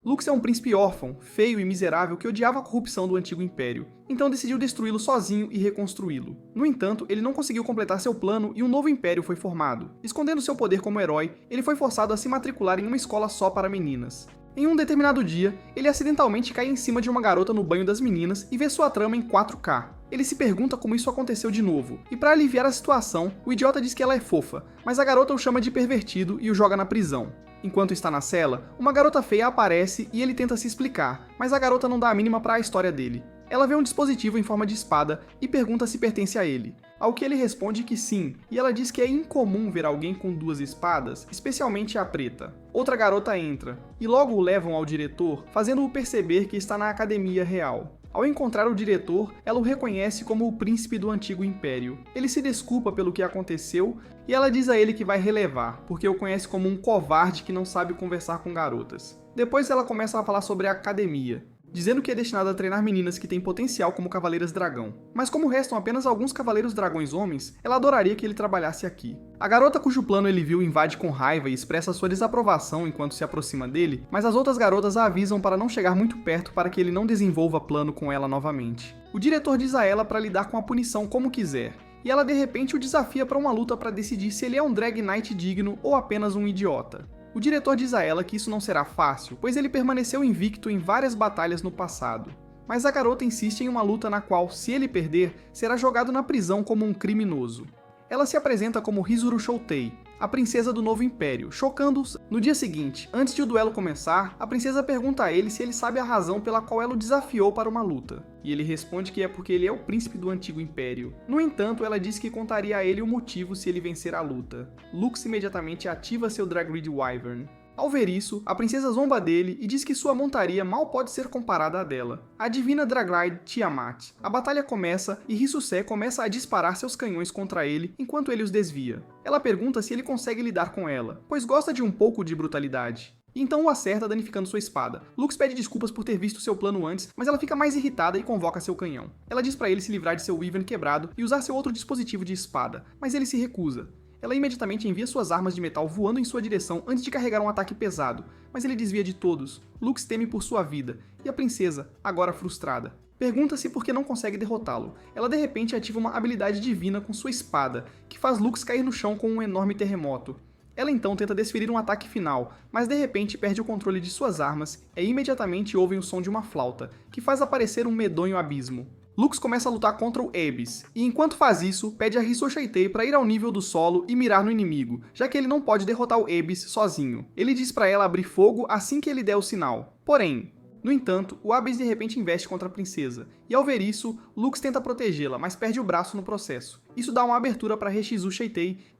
Lux é um príncipe órfão, feio e miserável que odiava a corrupção do antigo império, então decidiu destruí-lo sozinho e reconstruí-lo. No entanto, ele não conseguiu completar seu plano e um novo império foi formado. Escondendo seu poder como herói, ele foi forçado a se matricular em uma escola só para meninas. Em um determinado dia, ele acidentalmente cai em cima de uma garota no banho das meninas e vê sua trama em 4K. Ele se pergunta como isso aconteceu de novo, e para aliviar a situação, o idiota diz que ela é fofa, mas a garota o chama de pervertido e o joga na prisão. Enquanto está na cela, uma garota feia aparece e ele tenta se explicar, mas a garota não dá a mínima para a história dele. Ela vê um dispositivo em forma de espada e pergunta se pertence a ele, ao que ele responde que sim, e ela diz que é incomum ver alguém com 2 espadas, especialmente a preta. Outra garota entra, e logo o levam ao diretor, fazendo-o perceber que está na academia real. Ao encontrar o diretor, ela o reconhece como o príncipe do antigo império. Ele se desculpa pelo que aconteceu e ela diz a ele que vai relevar, porque o conhece como um covarde que não sabe conversar com garotas. Depois ela começa a falar sobre a academia, dizendo que é destinado a treinar meninas que têm potencial como cavaleiras dragão. Mas como restam apenas alguns cavaleiros dragões homens, ela adoraria que ele trabalhasse aqui. A garota cujo plano ele viu invade com raiva e expressa sua desaprovação enquanto se aproxima dele, mas as outras garotas a avisam para não chegar muito perto para que ele não desenvolva plano com ela novamente. O diretor diz a ela para lidar com a punição como quiser, e ela de repente o desafia para uma luta para decidir se ele é um Drag Knight digno ou apenas um idiota. O diretor diz a ela que isso não será fácil, pois ele permaneceu invicto em várias batalhas no passado. Mas a garota insiste em uma luta na qual, se ele perder, será jogado na prisão como um criminoso. Ela se apresenta como Hizuru Shoutei, a princesa do novo império, chocando-os. No dia seguinte, antes de o duelo começar, a princesa pergunta a ele se ele sabe a razão pela qual ela o desafiou para uma luta. E ele responde que é porque ele é o príncipe do antigo império. No entanto, ela diz que contaria a ele o motivo se ele vencer a luta. Lux imediatamente ativa seu Dragreed Wyvern. Ao ver isso, a princesa zomba dele e diz que sua montaria mal pode ser comparada à dela. A divina Dragride Tiamat. A batalha começa e Rissusé começa a disparar seus canhões contra ele enquanto ele os desvia. Ela pergunta se ele consegue lidar com ela, pois gosta de um pouco de brutalidade. E então o acerta danificando sua espada. Lux pede desculpas por ter visto seu plano antes, mas ela fica mais irritada e convoca seu canhão. Ela diz para ele se livrar de seu Wyvern quebrado e usar seu outro dispositivo de espada, mas ele se recusa. Ela imediatamente envia suas armas de metal voando em sua direção antes de carregar um ataque pesado, mas ele desvia de todos. Lux teme por sua vida, e a princesa, agora frustrada, pergunta-se por que não consegue derrotá-lo. Ela de repente ativa uma habilidade divina com sua espada, que faz Lux cair no chão com um enorme terremoto. Ela então tenta desferir um ataque final, mas de repente perde o controle de suas armas e imediatamente ouvem o som de uma flauta, que faz aparecer um medonho abismo. Lux começa a lutar contra o Abyss, e enquanto faz isso, pede a Rissusé para ir ao nível do solo e mirar no inimigo, já que ele não pode derrotar o Abyss sozinho. Ele diz para ela abrir fogo assim que ele der o sinal. Porém, no entanto, o Abyss de repente investe contra a princesa, e ao ver isso, Lux tenta protegê-la, mas perde o braço no processo. Isso dá uma abertura para Rissusé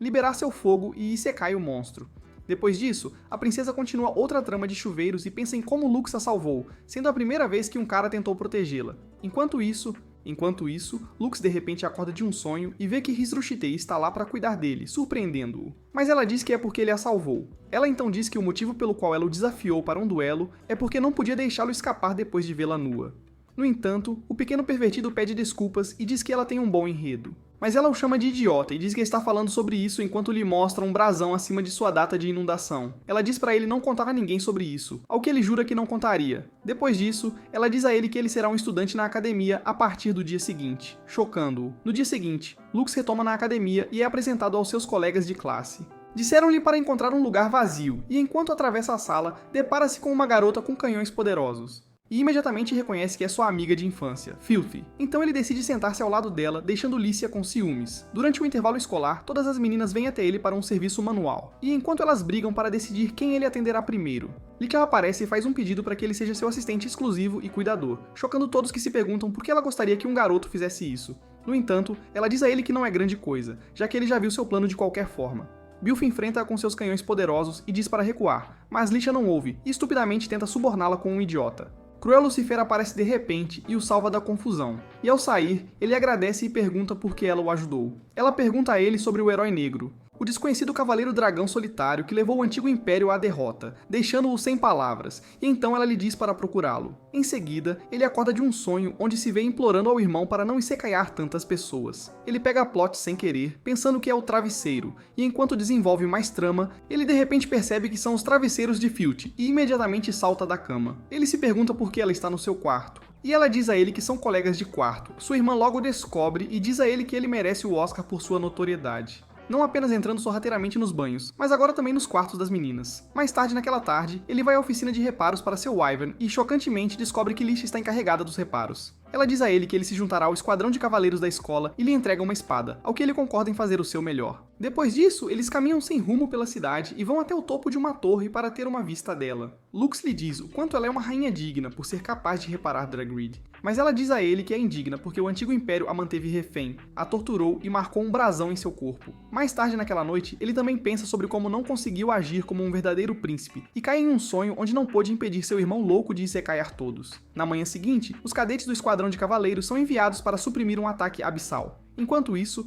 liberar seu fogo e Isekai o monstro. Depois disso, a princesa continua outra trama de chuveiros e pensa em como Lux a salvou, sendo a primeira vez que um cara tentou protegê-la. Enquanto isso, Lux de repente acorda de um sonho e vê que Rissusé está lá para cuidar dele, surpreendendo-o. Mas ela diz que é porque ele a salvou. Ela então diz que o motivo pelo qual ela o desafiou para um duelo é porque não podia deixá-lo escapar depois de vê-la nua. No entanto, o pequeno pervertido pede desculpas e diz que ela tem um bom enredo. Mas ela o chama de idiota e diz que está falando sobre isso enquanto lhe mostra um brasão acima de sua data de inundação. Ela diz para ele não contar a ninguém sobre isso, ao que ele jura que não contaria. Depois disso, ela diz a ele que ele será um estudante na academia a partir do dia seguinte, chocando-o. No dia seguinte, Lux retoma na academia e é apresentado aos seus colegas de classe. Disseram-lhe para encontrar um lugar vazio, e enquanto atravessa a sala, depara-se com uma garota com canhões poderosos. E imediatamente reconhece que é sua amiga de infância, Filthy. Então ele decide sentar-se ao lado dela, deixando Lícia com ciúmes. Durante o intervalo escolar, todas as meninas vêm até ele para um serviço manual, e enquanto elas brigam para decidir quem ele atenderá primeiro, Lícia aparece e faz um pedido para que ele seja seu assistente exclusivo e cuidador, chocando todos que se perguntam por que ela gostaria que um garoto fizesse isso. No entanto, ela diz a ele que não é grande coisa, já que ele já viu seu plano de qualquer forma. Bilf enfrenta-a com seus canhões poderosos e diz para recuar, mas Lícia não ouve e estupidamente tenta suborná-la com um idiota. Cruel Lucifer aparece de repente e o salva da confusão, e ao sair, ele agradece e pergunta por que ela o ajudou. Ela pergunta a ele sobre o herói negro. o desconhecido Cavaleiro Dragão Solitário que levou o antigo Império à derrota, deixando-o sem palavras, e então ela lhe diz para procurá-lo. Em seguida, ele acorda de um sonho onde se vê implorando ao irmão para não ensecaiar tantas pessoas. Ele pega a Plot sem querer, pensando que é o travesseiro, e enquanto desenvolve mais trama, ele de repente percebe que são os travesseiros de Filch e imediatamente salta da cama. Ele se pergunta por que ela está no seu quarto. E ela diz a ele que são colegas de quarto. Sua irmã logo descobre e diz a ele que ele merece o Oscar por sua notoriedade. Não apenas entrando sorrateiramente nos banhos, mas agora também nos quartos das meninas. Mais tarde naquela tarde, ele vai à oficina de reparos para seu Wyvern e chocantemente descobre que Lisha está encarregada dos reparos. Ela diz a ele que ele se juntará ao esquadrão de cavaleiros da escola e lhe entrega uma espada, ao que ele concorda em fazer o seu melhor. Depois disso, eles caminham sem rumo pela cidade e vão até o topo de uma torre para ter uma vista dela. Lux lhe diz o quanto ela é uma rainha digna por ser capaz de reparar Dragreed. Mas ela diz a ele que é indigna porque o antigo império a manteve refém, a torturou e marcou um brasão em seu corpo. Mais tarde naquela noite, ele também pensa sobre como não conseguiu agir como um verdadeiro príncipe e cai em um sonho onde não pôde impedir seu irmão louco de secaiar todos. Na manhã seguinte, os cadetes do esquadrão de cavaleiros são enviados para suprimir um ataque abissal. Enquanto isso,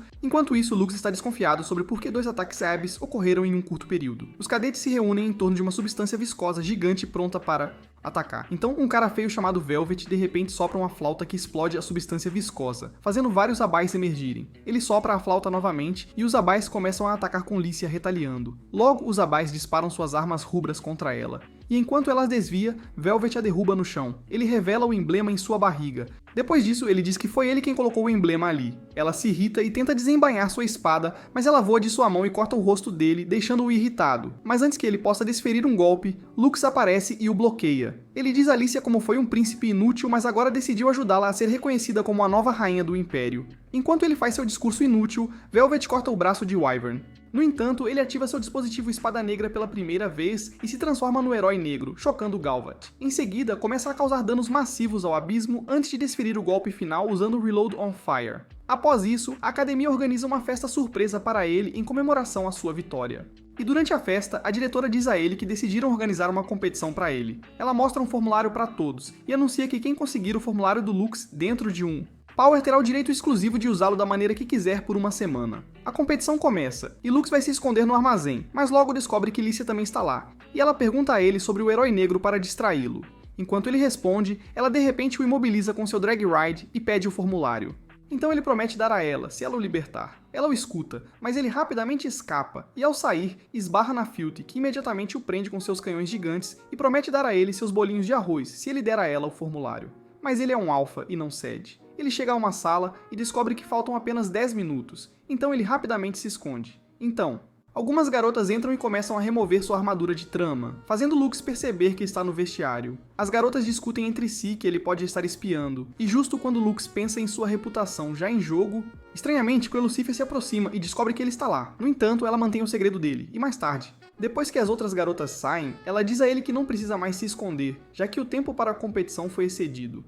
Lux está desconfiado sobre por que 2 ataques Abyss ocorreram em um curto período. Os cadetes se reúnem em torno de uma substância viscosa gigante pronta para atacar. Então, um cara feio chamado Velvet de repente sopra uma flauta que explode a substância viscosa, fazendo vários Abais emergirem. Ele sopra a flauta novamente e os Abais começam a atacar com Lícia retaliando. Logo, os Abais disparam suas armas rubras contra ela. E enquanto ela as desvia, Velvet a derruba no chão. Ele revela o emblema em sua barriga. Depois disso, ele diz que foi ele quem colocou o emblema ali. Ela se irrita e tenta desembainhar sua espada, mas ela voa de sua mão e corta o rosto dele, deixando-o irritado. Mas antes que ele possa desferir um golpe, Lux aparece e o bloqueia. Ele diz a Lícia como foi um príncipe inútil, mas agora decidiu ajudá-la a ser reconhecida como a nova rainha do Império. Enquanto ele faz seu discurso inútil, Velvet corta o braço de Wyvern. No entanto, ele ativa seu dispositivo Espada Negra pela primeira vez e se transforma no Herói Negro, chocando Galvat. Em seguida, começa a causar danos massivos ao abismo antes de desferir o golpe final usando o Reload on Fire. Após isso, a academia organiza uma festa surpresa para ele em comemoração à sua vitória. E durante a festa, a diretora diz a ele que decidiram organizar uma competição para ele. Ela mostra um formulário para todos e anuncia que quem conseguir o formulário do Lux dentro de um Power terá o direito exclusivo de usá-lo da maneira que quiser por uma semana. A competição começa, e Lux vai se esconder no armazém, mas logo descobre que Lícia também está lá, e ela pergunta a ele sobre o Herói Negro para distraí-lo. Enquanto ele responde, ela de repente o imobiliza com seu Drag Ride e pede o formulário. Então ele promete dar a ela, se ela o libertar. Ela o escuta, mas ele rapidamente escapa, e ao sair, esbarra na Filth, que imediatamente o prende com seus canhões gigantes e promete dar a ele seus bolinhos de arroz, se ele der a ela o formulário. Mas ele é um alfa e não cede. Ele chega a uma sala e descobre que faltam apenas 10 minutos, então ele rapidamente se esconde. Então, algumas garotas entram e começam a remover sua armadura de trama, fazendo Lux perceber que está no vestiário. As garotas discutem entre si que ele pode estar espiando, e justo quando Lux pensa em sua reputação já em jogo, estranhamente Cruel Lucifer se aproxima e descobre que ele está lá. No entanto, ela mantém o segredo dele, e mais tarde, depois que as outras garotas saem, ela diz a ele que não precisa mais se esconder, já que o tempo para a competição foi excedido.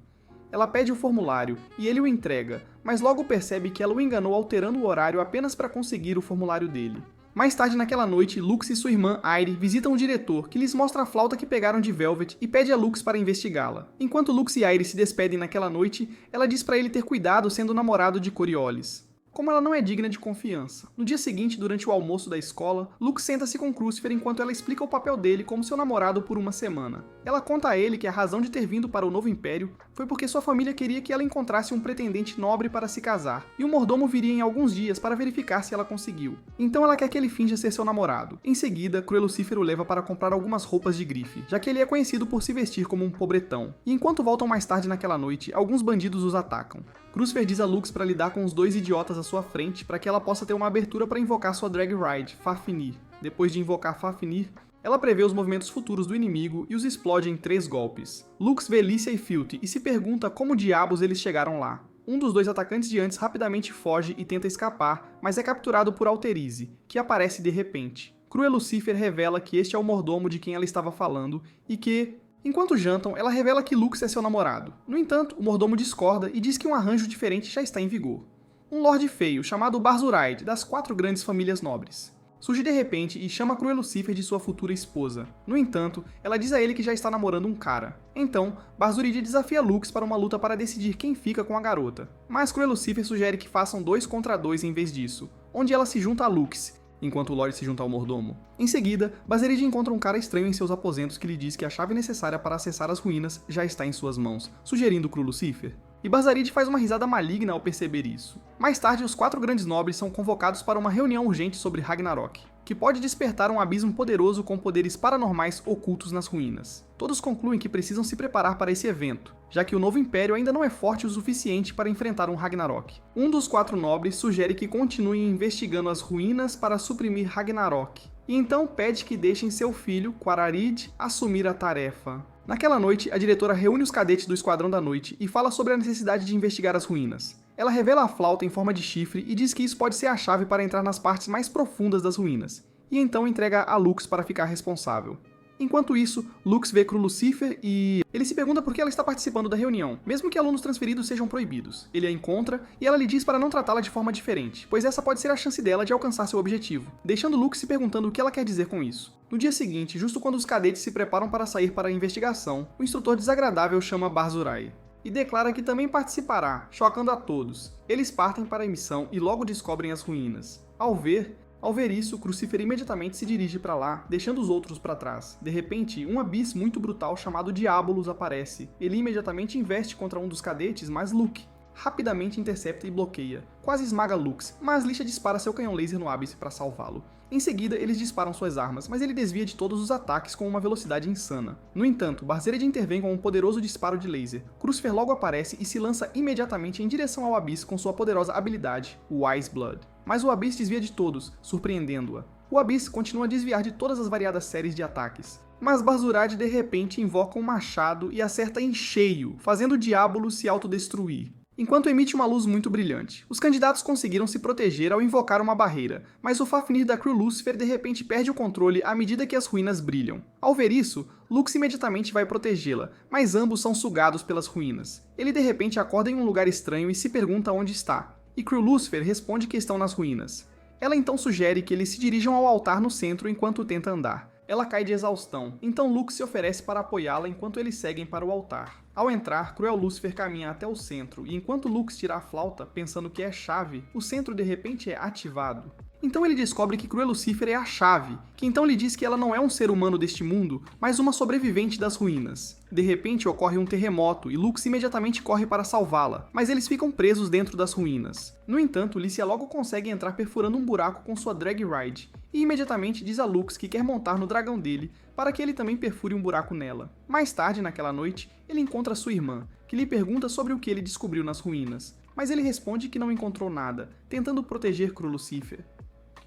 Ela pede o formulário, e ele o entrega, mas logo percebe que ela o enganou alterando o horário apenas para conseguir o formulário dele. Mais tarde naquela noite, Lux e sua irmã Aire visitam o diretor, que lhes mostra a flauta que pegaram de Velvet e pede a Lux para investigá-la. Enquanto Lux e Aire se despedem naquela noite, ela diz para ele ter cuidado sendo namorado de Coriolis. Como ela não é digna de confiança. No dia seguinte, durante o almoço da escola, Lux senta-se com Crucifer enquanto ela explica o papel dele como seu namorado por uma semana. Ela conta a ele que a razão de ter vindo para o novo império foi porque sua família queria que ela encontrasse um pretendente nobre para se casar, e o mordomo viria em alguns dias para verificar se ela conseguiu. Então ela quer que ele finja ser seu namorado. Em seguida, Cruel Lucifer o leva para comprar algumas roupas de grife, já que ele é conhecido por se vestir como um pobretão. E enquanto voltam mais tarde naquela noite, alguns bandidos os atacam. Crucifer diz a Lux para lidar com os 2 idiotas à sua frente para que ela possa ter uma abertura para invocar sua Drag Ride, Fafnir. Depois de invocar Fafnir, ela prevê os movimentos futuros do inimigo e os explode em 3 golpes. Lux vê Lícia e Filth e se pergunta como diabos eles chegaram lá. Um dos 2 atacantes de antes rapidamente foge e tenta escapar, mas é capturado por Alterize, que aparece de repente. Cruel Lucifer revela que este é o mordomo de quem ela estava falando e que, enquanto jantam, ela revela que Lux é seu namorado. No entanto, o mordomo discorda e diz que um arranjo diferente já está em vigor. Um lorde feio, chamado Barzuraid, das 4 grandes famílias nobres, surge de repente e chama Cruel Lucifer de sua futura esposa. No entanto, ela diz a ele que já está namorando um cara. Então, Barzuraid desafia Lux para uma luta para decidir quem fica com a garota. Mas Cruel Lucifer sugere que façam 2 contra 2 em vez disso, onde ela se junta a Lux, enquanto o Lorde se junta ao mordomo. Em seguida, Bazerid encontra um cara estranho em seus aposentos que lhe diz que a chave necessária para acessar as ruínas já está em suas mãos, sugerindo Cru Lucifer. E Bazerid faz uma risada maligna ao perceber isso. Mais tarde, os 4 grandes nobres são convocados para uma reunião urgente sobre Ragnarok, que pode despertar um abismo poderoso com poderes paranormais ocultos nas ruínas. Todos concluem que precisam se preparar para esse evento, já que o novo império ainda não é forte o suficiente para enfrentar um Ragnarok. Um dos 4 nobres sugere que continuem investigando as ruínas para suprimir Ragnarok, e então pede que deixem seu filho, Quararid, assumir a tarefa. Naquela noite, a diretora reúne os cadetes do Esquadrão da Noite e fala sobre a necessidade de investigar as ruínas. Ela revela a flauta em forma de chifre e diz que isso pode ser a chave para entrar nas partes mais profundas das ruínas, e então entrega a Lux para ficar responsável. Enquanto isso, Lux vê Cru Lucifer e ele se pergunta por que ela está participando da reunião, mesmo que alunos transferidos sejam proibidos. Ele a encontra e ela lhe diz para não tratá-la de forma diferente, pois essa pode ser a chance dela de alcançar seu objetivo, deixando Lux se perguntando o que ela quer dizer com isso. No dia seguinte, justo quando os cadetes se preparam para sair para a investigação, o instrutor desagradável chama Barzurai e declara que também participará, chocando a todos. Eles partem para a missão e logo descobrem as ruínas. Ao ver isso, Crucifer imediatamente se dirige para lá, deixando os outros para trás. De repente, um Abyss muito brutal chamado Diabolus aparece. Ele imediatamente investe contra um dos cadetes, mas Luke rapidamente intercepta e bloqueia. Quase esmaga Lux, mas Lixa dispara seu canhão laser no Abyss para salvá-lo. Em seguida, eles disparam suas armas, mas ele desvia de todos os ataques com uma velocidade insana. No entanto, Barzerid intervém com um poderoso disparo de laser. Crucifer logo aparece e se lança imediatamente em direção ao Abyss com sua poderosa habilidade, o Wise Blood. Mas o Abyss desvia de todos, surpreendendo-a. O Abyss continua a desviar de todas as variadas séries de ataques. Mas Barzurad de repente invoca um machado e acerta em cheio, fazendo o Diabolus se autodestruir, enquanto emite uma luz muito brilhante. Os candidatos conseguiram se proteger ao invocar uma barreira, mas o Fafnir da Cru Lucifer de repente perde o controle à medida que as ruínas brilham. Ao ver isso, Lux imediatamente vai protegê-la, mas ambos são sugados pelas ruínas. Ele de repente acorda em um lugar estranho e se pergunta onde está, e Cru Lucifer responde que estão nas ruínas. Ela então sugere que eles se dirijam ao altar no centro enquanto tenta andar. Ela cai de exaustão, então Lux se oferece para apoiá-la enquanto eles seguem para o altar. Ao entrar, Cruel Lucifer caminha até o centro, e enquanto Lux tira a flauta, pensando que é chave, o centro de repente é ativado. Então ele descobre que Cruel Lucifer é a chave, que então lhe diz que ela não é um ser humano deste mundo, mas uma sobrevivente das ruínas. De repente ocorre um terremoto e Lux imediatamente corre para salvá-la, mas eles ficam presos dentro das ruínas. No entanto, Lícia logo consegue entrar perfurando um buraco com sua Drag Ride, e imediatamente diz a Lux que quer montar no dragão dele, para que ele também perfure um buraco nela. Mais tarde, naquela noite, ele encontra sua irmã, que lhe pergunta sobre o que ele descobriu nas ruínas, mas ele responde que não encontrou nada, tentando proteger Cru Lucifer.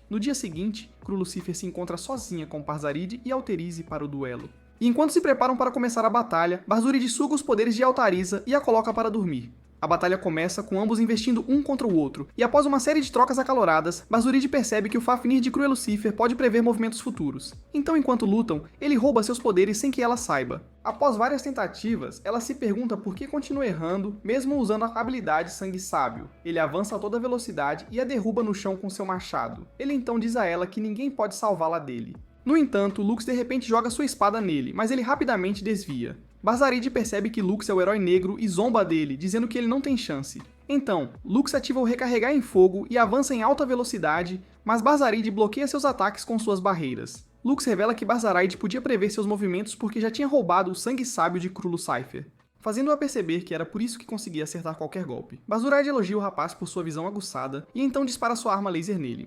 No dia seguinte, Cru Lucifer se encontra sozinha com Parzarid e Alterize para o duelo. E enquanto se preparam para começar a batalha, Barzurid suga os poderes de Altariza e a coloca para dormir. A batalha começa com ambos investindo um contra o outro, e após uma série de trocas acaloradas, Barzurid percebe que o Fafnir de Cruel Lucifer pode prever movimentos futuros. Então, enquanto lutam, ele rouba seus poderes sem que ela saiba. Após várias tentativas, ela se pergunta por que continua errando, mesmo usando a habilidade Sangue Sábio. Ele avança a toda velocidade e a derruba no chão com seu machado. Ele então diz a ela que ninguém pode salvá-la dele. No entanto, Lux de repente joga sua espada nele, mas ele rapidamente desvia. Barzarid percebe que Lux é o herói negro e zomba dele, dizendo que ele não tem chance. Então, Lux ativa o Recarregar em Fogo e avança em alta velocidade, mas Barzarid bloqueia seus ataques com suas barreiras. Lux revela que Barzarid podia prever seus movimentos porque já tinha roubado o Sangue Sábio de Cru Lucifer, fazendo-a perceber que era por isso que conseguia acertar qualquer golpe. Barzarid elogia o rapaz por sua visão aguçada e então dispara sua arma laser nele,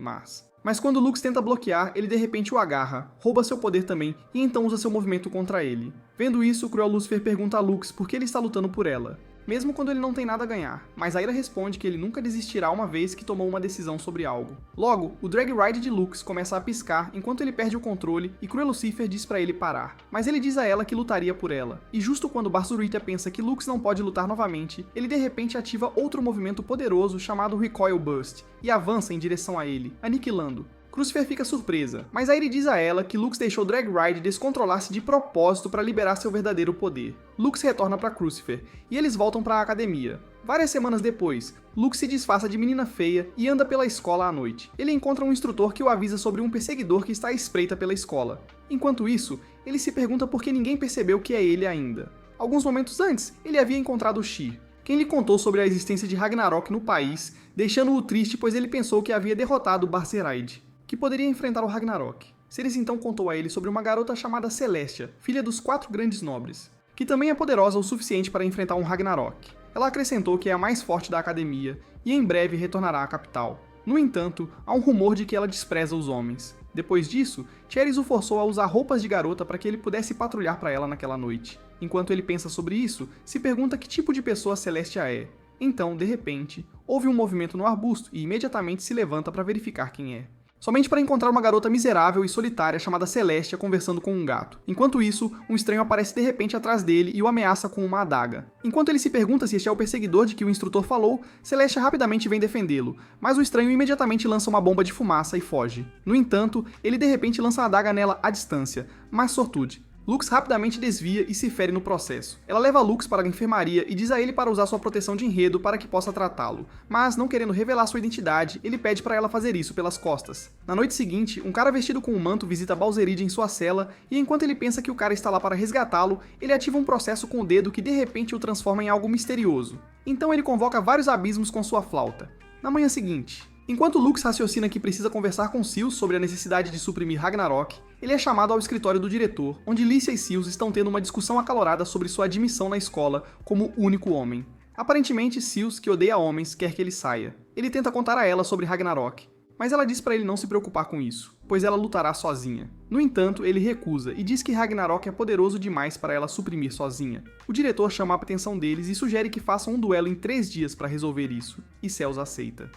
mas quando Lux tenta bloquear, ele de repente o agarra, rouba seu poder também e então usa seu movimento contra ele. Vendo isso, Cruel Lucifer pergunta a Lux por que ele está lutando por ela, mesmo quando ele não tem nada a ganhar, mas Aira responde que ele nunca desistirá uma vez que tomou uma decisão sobre algo. Logo, o Drag Ride de Lux começa a piscar enquanto ele perde o controle e Cruel Lucifer diz pra ele parar, mas ele diz a ela que lutaria por ela. E justo quando Barzurita pensa que Lux não pode lutar novamente, ele de repente ativa outro movimento poderoso chamado Recoil Burst e avança em direção a ele, aniquilando. Crucifer fica surpresa, mas Aire diz a ela que Lux deixou Drag Ride descontrolar-se de propósito para liberar seu verdadeiro poder. Lux retorna para Crucifer, e eles voltam para a academia. Várias semanas depois, Lux se disfarça de menina feia e anda pela escola à noite. Ele encontra um instrutor que o avisa sobre um perseguidor que está à espreita pela escola. Enquanto isso, ele se pergunta por que ninguém percebeu que é ele ainda. Alguns momentos antes, ele havia encontrado Shir, quem lhe contou sobre a existência de Ragnarok no país, deixando-o triste pois ele pensou que havia derrotado Barzerid. que poderia enfrentar o Ragnarok. Ceres então contou a ele sobre uma garota chamada Celestia, filha dos 4 grandes nobres, que também é poderosa o suficiente para enfrentar um Ragnarok. Ela acrescentou que é a mais forte da academia e em breve retornará à capital. No entanto, há um rumor de que ela despreza os homens. Depois disso, Ceres o forçou a usar roupas de garota para que ele pudesse patrulhar para ela naquela noite. Enquanto ele pensa sobre isso, se pergunta que tipo de pessoa Celestia é. Então, de repente, houve um movimento no arbusto e imediatamente se levanta para verificar quem é. Somente para encontrar uma garota miserável e solitária chamada Celestia conversando com um gato. Enquanto isso, um estranho aparece de repente atrás dele e o ameaça com uma adaga. Enquanto ele se pergunta se este é o perseguidor de que o instrutor falou, Celestia rapidamente vem defendê-lo, mas o estranho imediatamente lança uma bomba de fumaça e foge. No entanto, ele de repente lança a adaga nela à distância, mas sortude. Lux rapidamente desvia e se fere no processo. Ela leva Lux para a enfermaria e diz a ele para usar sua proteção de enredo para que possa tratá-lo, mas não querendo revelar sua identidade, ele pede para ela fazer isso pelas costas. Na noite seguinte, um cara vestido com um manto visita Balzeride em sua cela e enquanto ele pensa que o cara está lá para resgatá-lo, ele ativa um processo com o dedo que de repente o transforma em algo misterioso. Então ele convoca vários abismos com sua flauta. Na manhã seguinte, enquanto Lux raciocina que precisa conversar com Sils sobre a necessidade de suprimir Ragnarok, ele é chamado ao escritório do diretor, onde Lícia e Sils estão tendo uma discussão acalorada sobre sua admissão na escola como único homem. Aparentemente, Sils, que odeia homens, quer que ele saia. Ele tenta contar a ela sobre Ragnarok, mas ela diz para ele não se preocupar com isso, pois ela lutará sozinha. No entanto, ele recusa e diz que Ragnarok é poderoso demais para ela suprimir sozinha. O diretor chama a atenção deles e sugere que façam um duelo em 3 dias para resolver isso, e Cels aceita.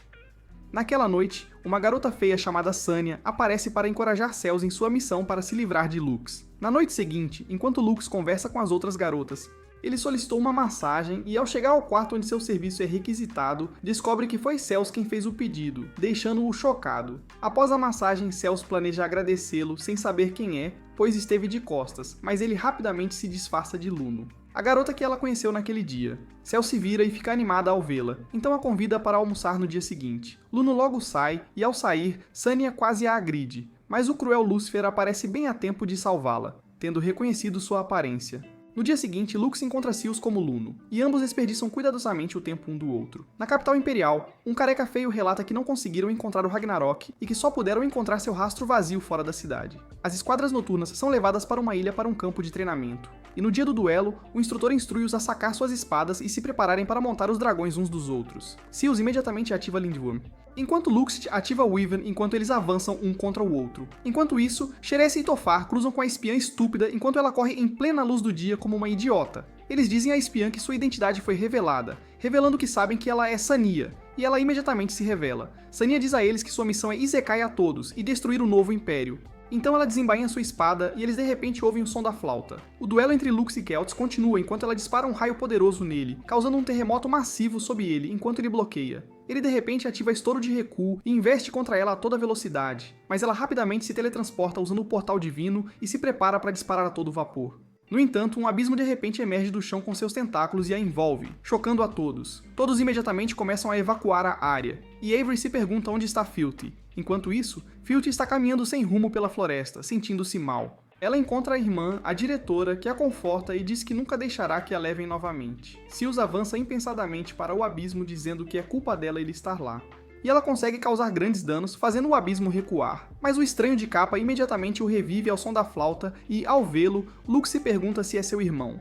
Naquela noite, uma garota feia chamada Sanya aparece para encorajar Cels em sua missão para se livrar de Lux. Na noite seguinte, enquanto Lux conversa com as outras garotas, ele solicitou uma massagem e ao chegar ao quarto onde seu serviço é requisitado, descobre que foi Cels quem fez o pedido, deixando-o chocado. Após a massagem, Cels planeja agradecê-lo sem saber quem é, pois esteve de costas, mas ele rapidamente se disfarça de Luno, a garota que ela conheceu naquele dia. Cels se vira e fica animada ao vê-la, então a convida para almoçar no dia seguinte. Luno logo sai, e ao sair, Sanya quase a agride, mas o cruel Lúcifer aparece bem a tempo de salvá-la, tendo reconhecido sua aparência. No dia seguinte, Lux encontra Sils como Luno, e ambos desperdiçam cuidadosamente o tempo um do outro. Na capital imperial, um careca feio relata que não conseguiram encontrar o Ragnarok e que só puderam encontrar seu rastro vazio fora da cidade. As esquadras noturnas são levadas para uma ilha para um campo de treinamento, e no dia do duelo, o instrutor instrui-os a sacar suas espadas e se prepararem para montar os dragões uns dos outros. Sils imediatamente ativa Lindworm, enquanto Lux ativa Wyvern enquanto eles avançam um contra o outro. Enquanto isso, Sherese e Tofar cruzam com a espiã estúpida enquanto ela corre em plena luz do dia como uma idiota. Eles dizem à espiã que sua identidade foi revelada, revelando que sabem que ela é Sania, e ela imediatamente se revela. Sania diz a eles que sua missão é Isekai a todos e destruir o novo império. Então ela desembainha sua espada e eles de repente ouvem o som da flauta. O duelo entre Lux e Celts continua enquanto ela dispara um raio poderoso nele, causando um terremoto massivo sob ele enquanto ele bloqueia. Ele de repente ativa estouro de recuo e investe contra ela a toda velocidade, mas ela rapidamente se teletransporta usando o portal divino e se prepara para disparar a todo vapor. No entanto, um abismo de repente emerge do chão com seus tentáculos e a envolve, chocando a todos. Todos imediatamente começam a evacuar a área, e Avery se pergunta onde está Filthy. Enquanto isso, Filthy está caminhando sem rumo pela floresta, sentindo-se mal. Ela encontra a irmã, a diretora, que a conforta e diz que nunca deixará que a levem novamente. Sils avança impensadamente para o abismo dizendo que é culpa dela ele estar lá. E ela consegue causar grandes danos, fazendo o abismo recuar. Mas o estranho de capa imediatamente o revive ao som da flauta e, ao vê-lo, Lux se pergunta se é seu irmão.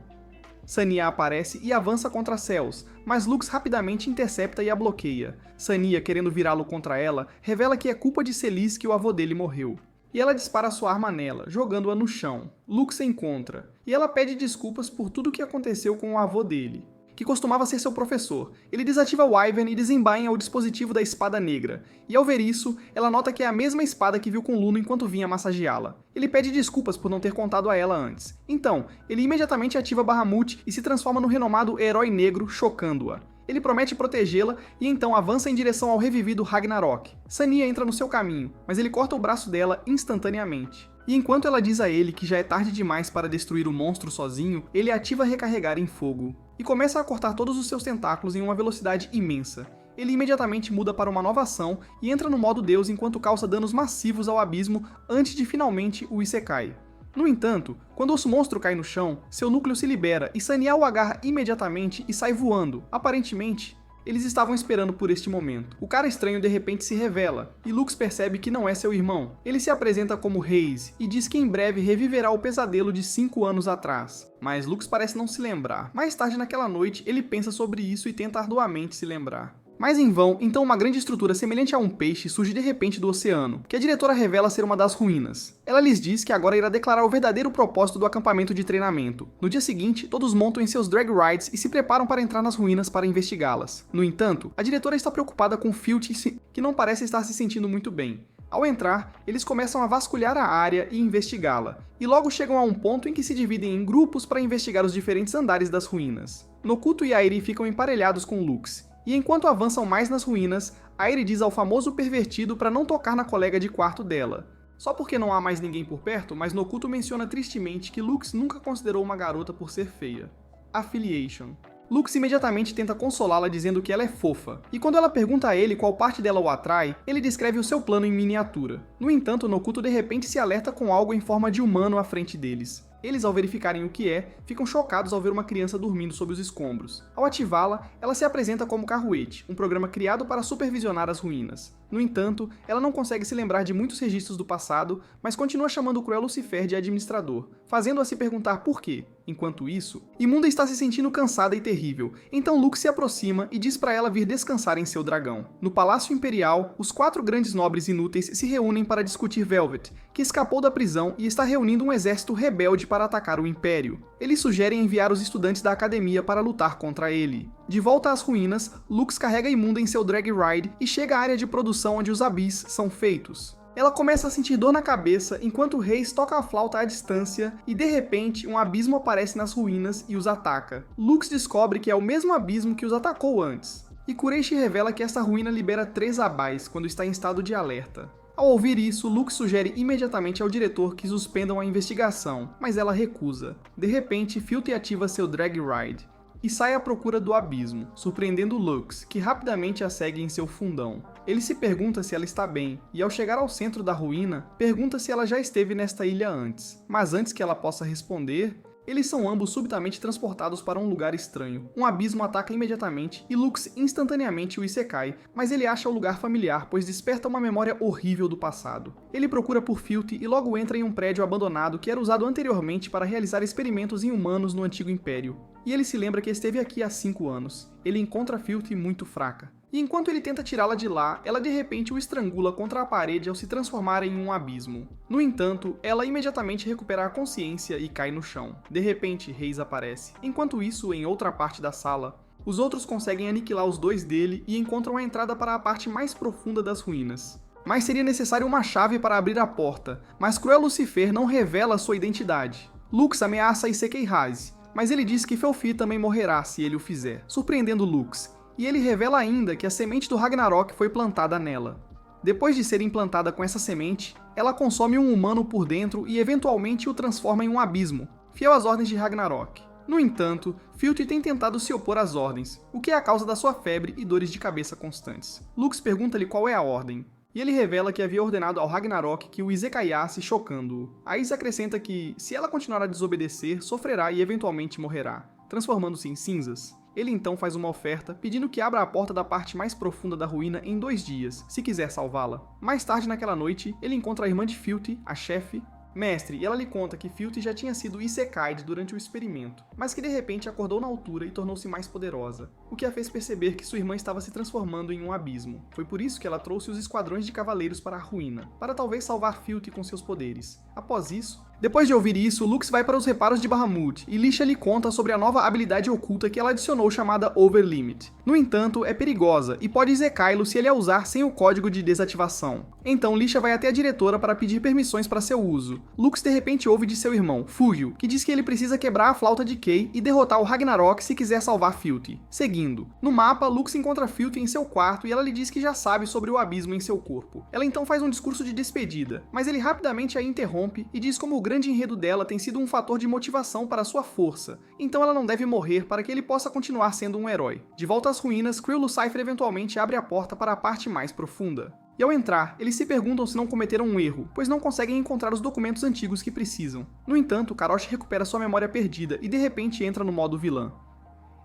Sania aparece e avança contra Cels, mas Lux rapidamente intercepta e a bloqueia. Sania, querendo virá-lo contra ela, revela que é culpa de Celis que o avô dele morreu. E ela dispara sua arma nela, jogando-a no chão. Lux a encontra, e ela pede desculpas por tudo o que aconteceu com o avô dele, que costumava ser seu professor. Ele desativa o Wyvern e desembainha o dispositivo da espada negra, e ao ver isso, ela nota que é a mesma espada que viu com Luno enquanto vinha massageá-la. Ele pede desculpas por não ter contado a ela antes. Então, ele imediatamente ativa Bahamut e se transforma no renomado Herói Negro, chocando-a. Ele promete protegê-la e então avança em direção ao revivido Ragnarok. Sania entra no seu caminho, mas ele corta o braço dela instantaneamente. E enquanto ela diz a ele que já é tarde demais para destruir o monstro sozinho, ele ativa Recarregar em Fogo, e começa a cortar todos os seus tentáculos em uma velocidade imensa. Ele imediatamente muda para uma nova ação e entra no modo Deus enquanto causa danos massivos ao abismo antes de finalmente o Isekai. No entanto, quando o monstro cai no chão, seu núcleo se libera e Sania o agarra imediatamente e sai voando, aparentemente, Eles estavam esperando por este momento. O cara estranho de repente se revela, e Lux percebe que não é seu irmão. Ele se apresenta como Hayes e diz que em breve reviverá o pesadelo de 5 anos atrás. Mas Lux parece não se lembrar. Mais tarde naquela noite, ele pensa sobre isso e tenta arduamente se lembrar. Mas em vão, então uma grande estrutura semelhante a um peixe surge de repente do oceano, que a diretora revela ser uma das ruínas. Ela lhes diz que agora irá declarar o verdadeiro propósito do acampamento de treinamento. No dia seguinte, todos montam em seus drag rides e se preparam para entrar nas ruínas para investigá-las. No entanto, a diretora está preocupada com Filthy, que não parece estar se sentindo muito bem. Ao entrar, eles começam a vasculhar a área e investigá-la, e logo chegam a um ponto em que se dividem em grupos para investigar os diferentes andares das ruínas. Nokuto e Airi ficam emparelhados com Lux, e enquanto avançam mais nas ruínas, Airi diz ao famoso pervertido para não tocar na colega de quarto dela. Só porque não há mais ninguém por perto, mas Nokuto menciona tristemente que Lux nunca considerou uma garota por ser feia. Affiliation. Lux imediatamente tenta consolá-la dizendo que ela é fofa, e quando ela pergunta a ele qual parte dela o atrai, ele descreve o seu plano em miniatura. No entanto, Nokuto de repente se alerta com algo em forma de humano à frente deles. Eles, ao verificarem o que é, ficam chocados ao ver uma criança dormindo sob os escombros. Ao ativá-la, ela se apresenta como Carruete, um programa criado para supervisionar as ruínas. No entanto, ela não consegue se lembrar de muitos registros do passado, mas continua chamando o cruel Lucifer de administrador, fazendo-a se perguntar por quê. Enquanto isso, Imunda está se sentindo cansada e terrível, então Lux se aproxima e diz para ela vir descansar em seu dragão. No Palácio Imperial, os 4 grandes nobres inúteis se reúnem para discutir Velvet, que escapou da prisão e está reunindo um exército rebelde para atacar o Império. Eles sugerem enviar os estudantes da academia para lutar contra ele. De volta às ruínas, Lux carrega Imunda em seu drag ride e chega à área de produção onde os Abyss são feitos. Ela começa a sentir dor na cabeça enquanto Reis toca a flauta à distância e de repente um abismo aparece nas ruínas e os ataca. Lux descobre que é o mesmo abismo que os atacou antes. E Kureishi revela que esta ruína libera 3 abais quando está em estado de alerta. Ao ouvir isso, Lux sugere imediatamente ao diretor que suspendam a investigação, mas ela recusa. De repente, Filthy ativa seu drag ride e sai à procura do abismo, surpreendendo Lux, que rapidamente a segue em seu fundão. Ele se pergunta se ela está bem, e ao chegar ao centro da ruína, pergunta se ela já esteve nesta ilha antes. Mas antes que ela possa responder, eles são ambos subitamente transportados para um lugar estranho. Um abismo ataca imediatamente e Lux instantaneamente o isekai, mas ele acha o lugar familiar, pois desperta uma memória horrível do passado. Ele procura por Filthy e logo entra em um prédio abandonado que era usado anteriormente para realizar experimentos em humanos no Antigo Império. E ele se lembra que esteve aqui há 5 anos. Ele encontra Filthy muito fraca. E enquanto ele tenta tirá-la de lá, ela de repente o estrangula contra a parede ao se transformar em um abismo. No entanto, ela imediatamente recupera a consciência e cai no chão. De repente, Reis aparece. Enquanto isso, em outra parte da sala, os outros conseguem aniquilar os dois dele e encontram a entrada para a parte mais profunda das ruínas. Mas seria necessário uma chave para abrir a porta, mas cruel Lucifer não revela sua identidade. Lux ameaça Isekei Haze, mas ele diz que Felfi também morrerá se ele o fizer, surpreendendo Lux. E ele revela ainda que a semente do Ragnarok foi plantada nela. Depois de ser implantada com essa semente, ela consome um humano por dentro e eventualmente o transforma em um abismo, fiel às ordens de Ragnarok. No entanto, Filthy tem tentado se opor às ordens, o que é a causa da sua febre e dores de cabeça constantes. Lux pergunta-lhe qual é a ordem, e ele revela que havia ordenado ao Ragnarok que o isekaiasse, chocando-o. Aí se acrescenta que, se ela continuar a desobedecer, sofrerá e eventualmente morrerá, transformando-se em cinzas. Ele então faz uma oferta, pedindo que abra a porta da parte mais profunda da ruína em 2 dias, se quiser salvá-la. Mais tarde naquela noite, ele encontra a irmã de Filthy, a chefe, Mestre, e ela lhe conta que Filthy já tinha sido isekai'd durante o experimento, mas que de repente acordou na altura e tornou-se mais poderosa, o que a fez perceber que sua irmã estava se transformando em um abismo. Foi por isso que ela trouxe os esquadrões de cavaleiros para a ruína, para talvez salvar Filthy com seus poderes. Após isso, depois de ouvir isso, Lux vai para os reparos de Bahamut, e Lisha lhe conta sobre a nova habilidade oculta que ela adicionou chamada Overlimit. No entanto, é perigosa, e pode isekai'lo se ele a usar sem o código de desativação. Então Lisha vai até a diretora para pedir permissões para seu uso. Lux de repente ouve de seu irmão, Fugio, que diz que ele precisa quebrar a flauta de Kei e derrotar o Ragnarok se quiser salvar Filthy. Seguindo, no mapa, Lux encontra Filthy em seu quarto e ela lhe diz que já sabe sobre o abismo em seu corpo. Ela então faz um discurso de despedida, mas ele rapidamente a interrompe e diz como o grande enredo dela tem sido um fator de motivação para sua força, então ela não deve morrer para que ele possa continuar sendo um herói. De volta às ruínas, Cruel Lucifer eventualmente abre a porta para a parte mais profunda. E ao entrar, eles se perguntam se não cometeram um erro, pois não conseguem encontrar os documentos antigos que precisam. No entanto, Karoshi recupera sua memória perdida e de repente entra no modo vilã.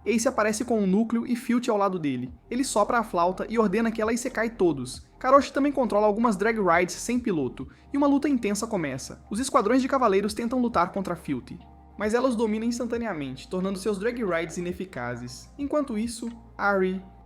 Ace aparece com um núcleo e Filthy ao lado dele. Ele sopra a flauta e ordena que ela isekai todos. Karoshi também controla algumas drag rides sem piloto, e uma luta intensa começa. Os esquadrões de cavaleiros tentam lutar contra Filthy, mas ela os domina instantaneamente, tornando seus drag rides ineficazes. Enquanto isso,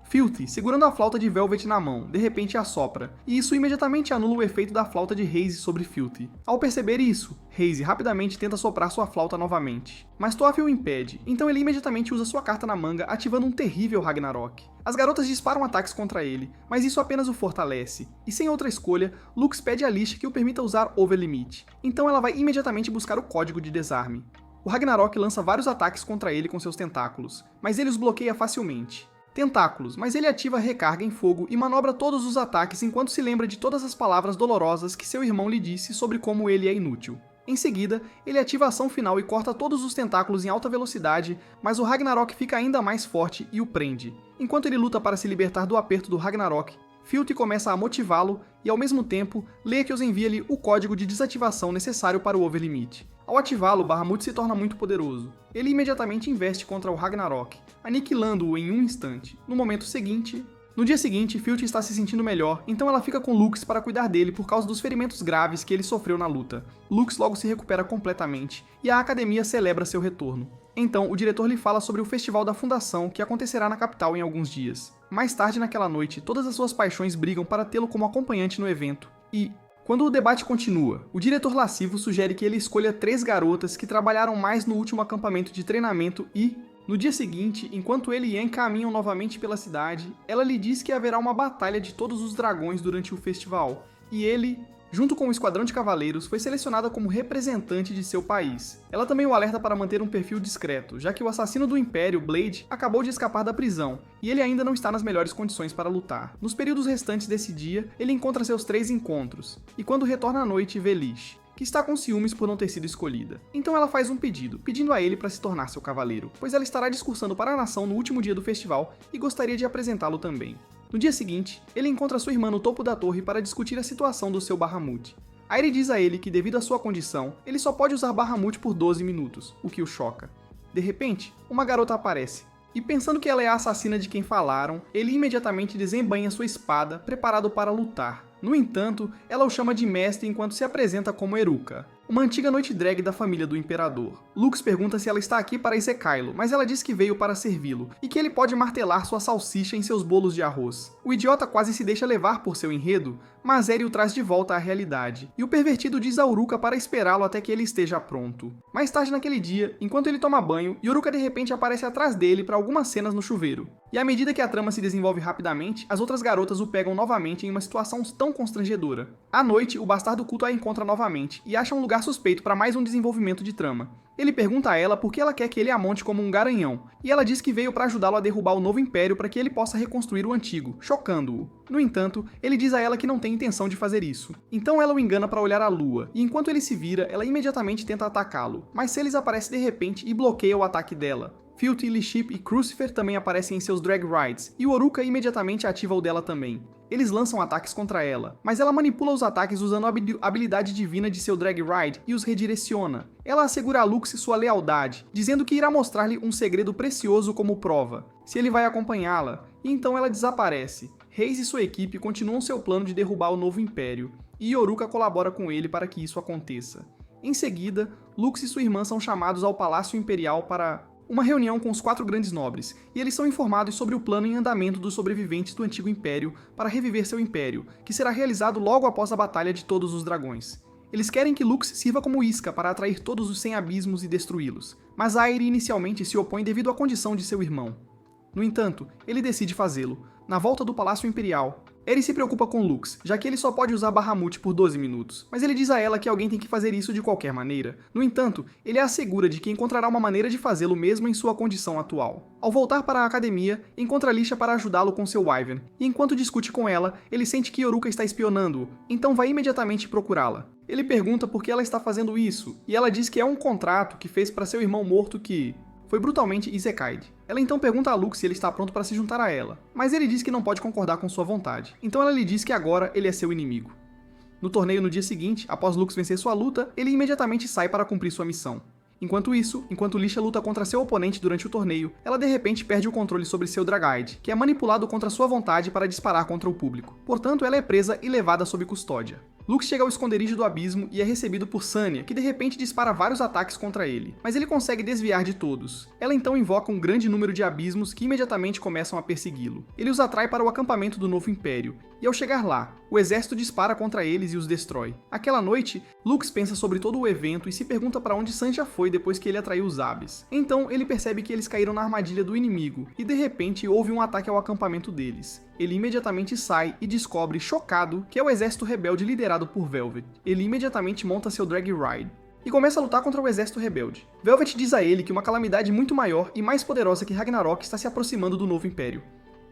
Filthy, segurando a flauta de Velvet na mão, de repente assopra, e isso imediatamente anula o efeito da flauta de Haze sobre Filthy. Ao perceber isso, Haze rapidamente tenta soprar sua flauta novamente, mas Toff o impede, então ele imediatamente usa sua carta na manga, ativando um terrível Ragnarok. As garotas disparam ataques contra ele, mas isso apenas o fortalece, e sem outra escolha, Lux pede a Lisha que o permita usar Overlimit, então ela vai imediatamente buscar o código de desarme. O Ragnarok lança vários ataques contra ele com seus tentáculos, mas ele os bloqueia facilmente. Tentáculos, mas ele ativa a recarga em fogo e manobra todos os ataques enquanto se lembra de todas as palavras dolorosas que seu irmão lhe disse sobre como ele é inútil. Em seguida, ele ativa a ação final e corta todos os tentáculos em alta velocidade, mas o Ragnarok fica ainda mais forte e o prende. Enquanto ele luta para se libertar do aperto do Ragnarok, Filthy começa a motivá-lo e, ao mesmo tempo, Lechioos envia-lhe o código de desativação necessário para o Overlimit. Ao ativá-lo, Bahamut se torna muito poderoso. Ele imediatamente investe contra o Ragnarok, aniquilando-o em um instante. No dia seguinte, Filthy está se sentindo melhor, então ela fica com Lux para cuidar dele por causa dos ferimentos graves que ele sofreu na luta. Lux logo se recupera completamente, e a academia celebra seu retorno. Então, o diretor lhe fala sobre o festival da fundação que acontecerá na capital em alguns dias. Mais tarde naquela noite, todas as suas paixões brigam para tê-lo como acompanhante no evento, e quando o debate continua, o diretor lascivo sugere que ele escolha 3 garotas que trabalharam mais no último acampamento de treinamento e, no dia seguinte, enquanto ele e Yen caminham novamente pela cidade, ela lhe diz que haverá uma batalha de todos os dragões durante o festival, e ele, junto com o esquadrão de cavaleiros, foi selecionada como representante de seu país. Ela também o alerta para manter um perfil discreto, já que o assassino do Império, Blade, acabou de escapar da prisão, e ele ainda não está nas melhores condições para lutar. Nos períodos restantes desse dia, ele encontra seus 3 encontros, e quando retorna à noite, vê Lish, que está com ciúmes por não ter sido escolhida. Então ela faz um pedido, pedindo a ele para se tornar seu cavaleiro, pois ela estará discursando para a nação no último dia do festival e gostaria de apresentá-lo também. No dia seguinte, ele encontra sua irmã no topo da torre para discutir a situação do seu Bahamut. Aire diz a ele que, devido à sua condição, ele só pode usar Bahamut por 12 minutos, o que o choca. De repente, uma garota aparece, e pensando que ela é a assassina de quem falaram, ele imediatamente desembainha sua espada, preparado para lutar. No entanto, ela o chama de mestre enquanto se apresenta como Eruka, uma antiga noite drag da família do imperador. Lux pergunta se ela está aqui para isekai-lo, mas ela diz que veio para servi-lo, e que ele pode martelar sua salsicha em seus bolos de arroz. O idiota quase se deixa levar por seu enredo, mas Eri o traz de volta à realidade, e o pervertido diz a Uruka para esperá-lo até que ele esteja pronto. Mais tarde naquele dia, enquanto ele toma banho, Uruka de repente aparece atrás dele para algumas cenas no chuveiro. E à medida que a trama se desenvolve rapidamente, as outras garotas o pegam novamente em uma situação tão constrangedora. À noite, o bastardo culto a encontra novamente, e acha um lugar suspeito para mais um desenvolvimento de trama. Ele pergunta a ela por que ela quer que ele a monte como um garanhão, e ela diz que veio para ajudá-lo a derrubar o novo império para que ele possa reconstruir o antigo, chocando-o. No entanto, ele diz a ela que não tem intenção de fazer isso. Então ela o engana para olhar a lua, e enquanto ele se vira, ela imediatamente tenta atacá-lo, mas Celes aparece de repente e bloqueia o ataque dela. Filthy, Liship e Crucifer também aparecem em seus drag rides, e o Uruka imediatamente ativa o dela também. Eles lançam ataques contra ela, mas ela manipula os ataques usando a habilidade divina de seu drag ride e os redireciona. Ela assegura a Lux sua lealdade, dizendo que irá mostrar-lhe um segredo precioso como prova, se ele vai acompanhá-la, e então ela desaparece. Reis e sua equipe continuam seu plano de derrubar o novo império, e Uruka colabora com ele para que isso aconteça. Em seguida, Lux e sua irmã são chamados ao Palácio Imperial para uma reunião com os 4 grandes nobres, e eles são informados sobre o plano em andamento dos sobreviventes do Antigo Império para reviver seu império, que será realizado logo após a Batalha de Todos os Dragões. Eles querem que Lux sirva como isca para atrair todos os 100 abismos e destruí-los, mas Aire inicialmente se opõe devido à condição de seu irmão. No entanto, ele decide fazê-lo. Na volta do Palácio Imperial, Eri se preocupa com Lux, já que ele só pode usar Bahamut por 12 minutos, mas ele diz a ela que alguém tem que fazer isso de qualquer maneira. No entanto, ele a assegura de que encontrará uma maneira de fazê-lo mesmo em sua condição atual. Ao voltar para a academia, encontra Lisha para ajudá-lo com seu Wyvern, e enquanto discute com ela, ele sente que Uruka está espionando-o, então vai imediatamente procurá-la. Ele pergunta por que ela está fazendo isso, e ela diz que é um contrato que fez para seu irmão morto que foi brutalmente isekai'd. Ela então pergunta a Lux se ele está pronto para se juntar a ela, mas ele diz que não pode concordar com sua vontade, então ela lhe diz que agora ele é seu inimigo. No torneio no dia seguinte, após Lux vencer sua luta, ele imediatamente sai para cumprir sua missão. Enquanto isso, enquanto Lisha luta contra seu oponente durante o torneio, ela de repente perde o controle sobre seu Dragaide, que é manipulado contra sua vontade para disparar contra o público. Portanto, ela é presa e levada sob custódia. Lux chega ao esconderijo do abismo e é recebido por Sanya, que de repente dispara vários ataques contra ele, mas ele consegue desviar de todos. Ela então invoca um grande número de abismos que imediatamente começam a persegui-lo. Ele os atrai para o acampamento do Novo Império, e ao chegar lá, o exército dispara contra eles e os destrói. Aquela noite, Lux pensa sobre todo o evento e se pergunta para onde Sanji foi depois que ele atraiu os Abis. Então ele percebe que eles caíram na armadilha do inimigo, e de repente houve um ataque ao acampamento deles. Ele imediatamente sai e descobre, chocado, que é o exército rebelde liderado por Velvet. Ele imediatamente monta seu Drag Ride e começa a lutar contra o exército rebelde. Velvet diz a ele que uma calamidade muito maior e mais poderosa que Ragnarok está se aproximando do Novo Império.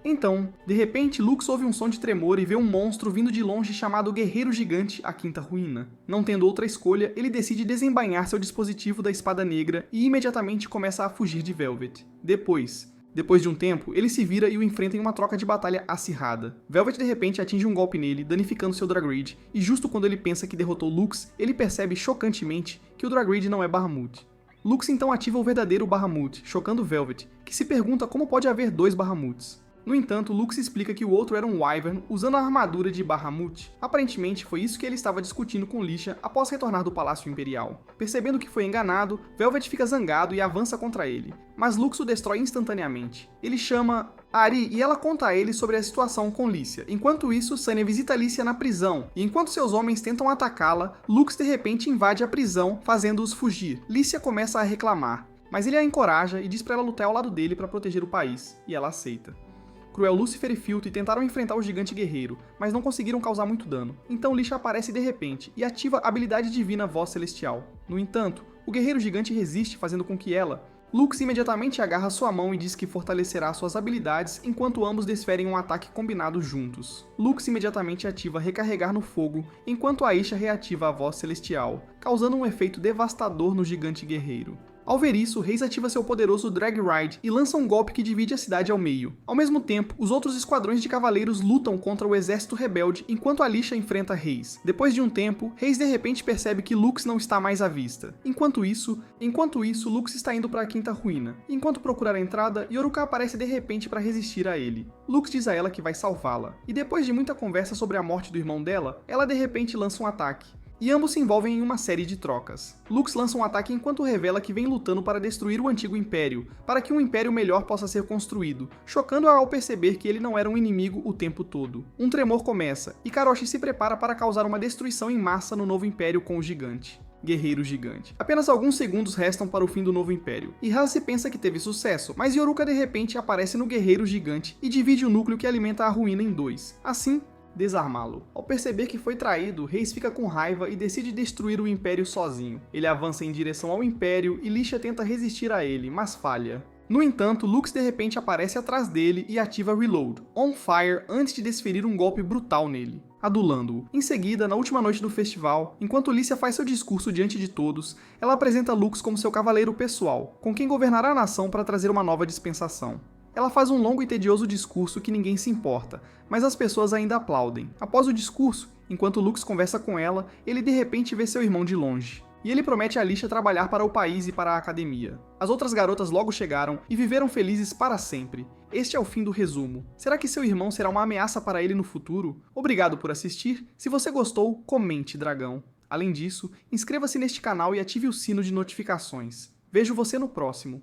Então, de repente, Lux ouve um som de tremor e vê um monstro vindo de longe chamado Guerreiro Gigante, a Quinta Ruína. Não tendo outra escolha, ele decide desembainhar seu dispositivo da Espada Negra e imediatamente começa a fugir de Velvet. Depois de um tempo, ele se vira e o enfrenta em uma troca de batalha acirrada. Velvet de repente atinge um golpe nele, danificando seu Dragreed, e justo quando ele pensa que derrotou Lux, ele percebe chocantemente que o Dragreed não é Bahamut. Lux então ativa o verdadeiro Bahamut, chocando Velvet, que se pergunta como pode haver dois Bahamuts. No entanto, Lux explica que o outro era um Wyvern usando a armadura de Bahamut. Aparentemente, foi isso que ele estava discutindo com Lisha após retornar do Palácio Imperial. Percebendo que foi enganado, Velvet fica zangado e avança contra ele, mas Lux o destrói instantaneamente. Ele chama Ari e ela conta a ele sobre a situação com Lícia. Enquanto isso, Sanya visita Lícia na prisão, e enquanto seus homens tentam atacá-la, Lux de repente invade a prisão, fazendo-os fugir. Lícia começa a reclamar, mas ele a encoraja e diz para ela lutar ao lado dele para proteger o país, e ela aceita. Cruel, Lucifer e Filthy tentaram enfrentar o gigante guerreiro, mas não conseguiram causar muito dano. Então Lisha aparece de repente e ativa a habilidade divina Voz Celestial. No entanto, o guerreiro gigante resiste, fazendo com que Lux imediatamente agarra sua mão e diz que fortalecerá suas habilidades enquanto ambos desferem um ataque combinado juntos. Lux imediatamente ativa Recarregar no Fogo, enquanto Aisha reativa a Voz Celestial, causando um efeito devastador no gigante guerreiro. Ao ver isso, Reis ativa seu poderoso Drag Ride e lança um golpe que divide a cidade ao meio. Ao mesmo tempo, os outros esquadrões de cavaleiros lutam contra o exército rebelde enquanto Alisha enfrenta Reis. Depois de um tempo, Reis de repente percebe que Lux não está mais à vista. Enquanto isso, Lux está indo para a Quinta Ruína. Enquanto procura a entrada, Yoruka aparece de repente para resistir a ele. Lux diz a ela que vai salvá-la. E depois de muita conversa sobre a morte do irmão dela, ela de repente lança um ataque. E ambos se envolvem em uma série de trocas. Lux lança um ataque enquanto revela que vem lutando para destruir o antigo império, para que um império melhor possa ser construído, chocando-a ao perceber que ele não era um inimigo o tempo todo. Um tremor começa, e Karoshi se prepara para causar uma destruição em massa no novo império com o gigante. Guerreiro Gigante. Apenas alguns segundos restam para o fim do novo império, e Haze pensa que teve sucesso, mas Yoruka de repente aparece no Guerreiro Gigante e divide o núcleo que alimenta a ruína em dois. Assim, desarmá-lo. Ao perceber que foi traído, Reis fica com raiva e decide destruir o Império sozinho. Ele avança em direção ao Império e Lisha tenta resistir a ele, mas falha. No entanto, Lux de repente aparece atrás dele e ativa Reload, On Fire, antes de desferir um golpe brutal nele, adulando-o. Em seguida, na última noite do festival, enquanto Lícia faz seu discurso diante de todos, ela apresenta Lux como seu cavaleiro pessoal, com quem governará a nação para trazer uma nova dispensação. Ela faz um longo e tedioso discurso que ninguém se importa, mas as pessoas ainda aplaudem. Após o discurso, enquanto Lux conversa com ela, ele de repente vê seu irmão de longe. E ele promete a Lisha trabalhar para o país e para a academia. As outras garotas logo chegaram e viveram felizes para sempre. Este é o fim do resumo. Será que seu irmão será uma ameaça para ele no futuro? Obrigado por assistir. Se você gostou, comente, dragão. Além disso, inscreva-se neste canal e ative o sino de notificações. Vejo você no próximo.